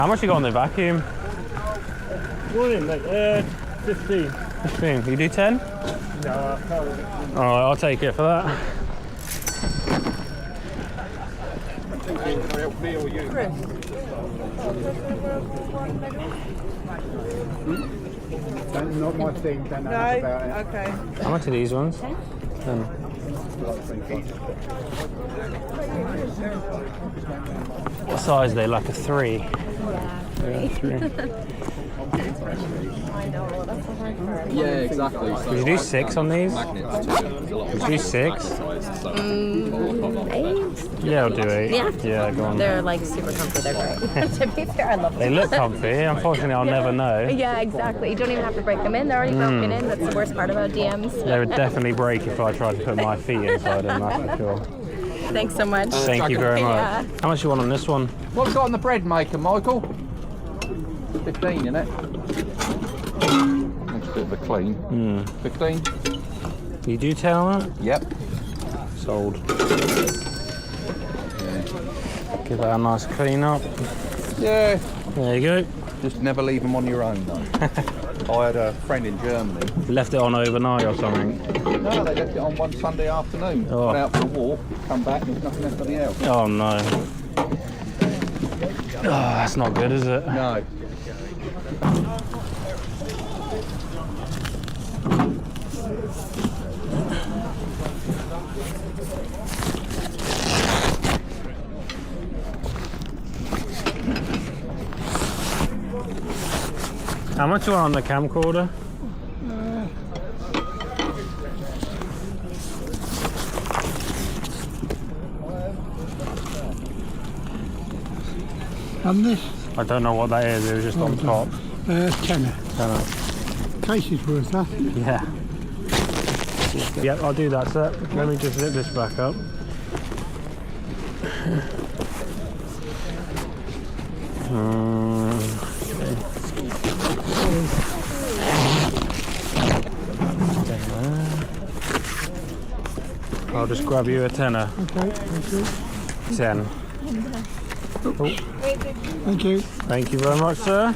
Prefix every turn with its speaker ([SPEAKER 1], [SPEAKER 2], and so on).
[SPEAKER 1] How much you got on the vacuum?
[SPEAKER 2] Morning, mate. 15.
[SPEAKER 1] 15. You do 10?
[SPEAKER 2] No, I can't.
[SPEAKER 1] Alright, I'll take it for that.
[SPEAKER 2] Me or you? Not my thing, don't know about it.
[SPEAKER 3] Okay.
[SPEAKER 1] How much are these ones? 10. What size are they? Like a 3?
[SPEAKER 4] Yeah, 3.
[SPEAKER 1] Yeah, 3.
[SPEAKER 4] I know, that's the hard part.
[SPEAKER 5] Yeah, exactly. So
[SPEAKER 1] Would you do 6 on these?
[SPEAKER 5] magnets too.
[SPEAKER 1] Would you do 6?
[SPEAKER 4] 8?
[SPEAKER 1] Yeah, I'll do 8.
[SPEAKER 4] Yeah?
[SPEAKER 1] Yeah, go on.
[SPEAKER 4] They're like super comfy, they're great. To be fair, I love them.
[SPEAKER 1] They look comfy. Unfortunately, I'll never know.
[SPEAKER 4] Yeah, exactly. You don't even have to break them in. They're already broken in. That's the worst part about DMs.
[SPEAKER 1] They would definitely break if I tried to put my feet inside them, that's for sure.
[SPEAKER 4] Thanks so much.
[SPEAKER 1] Thank you very much.
[SPEAKER 4] Yeah.
[SPEAKER 1] How much you want on this one?
[SPEAKER 5] What have you got on the bread maker, Michael? 15, innit? Next bit of a clean. 15?
[SPEAKER 1] You do 10 on that?
[SPEAKER 5] Yep.
[SPEAKER 1] Sold. Give that a nice clean up.
[SPEAKER 5] Yeah.
[SPEAKER 1] There you go.
[SPEAKER 5] Just never leave them on your own, though. I had a friend in Germany.
[SPEAKER 1] Left it on overnight or something.
[SPEAKER 5] No, they left it on one Sunday afternoon.
[SPEAKER 1] Oh.
[SPEAKER 5] Went out for a walk, come back, there's nothing left on the house.
[SPEAKER 1] Oh no. Oh, that's not good, is it?
[SPEAKER 5] No.
[SPEAKER 1] How much you want on the camcorder?
[SPEAKER 2] And this?
[SPEAKER 1] I don't know what that is, it was just on top.
[SPEAKER 2] Tenner.
[SPEAKER 1] Tenner.
[SPEAKER 2] Case is worth that.
[SPEAKER 1] Yeah. Yep, I'll do that, sir. Let me just zip this back up. I'll just grab you a tenner.
[SPEAKER 2] Okay, thank you.
[SPEAKER 1] 10. Oh.
[SPEAKER 2] Thank you.
[SPEAKER 1] Thank you very much, sir.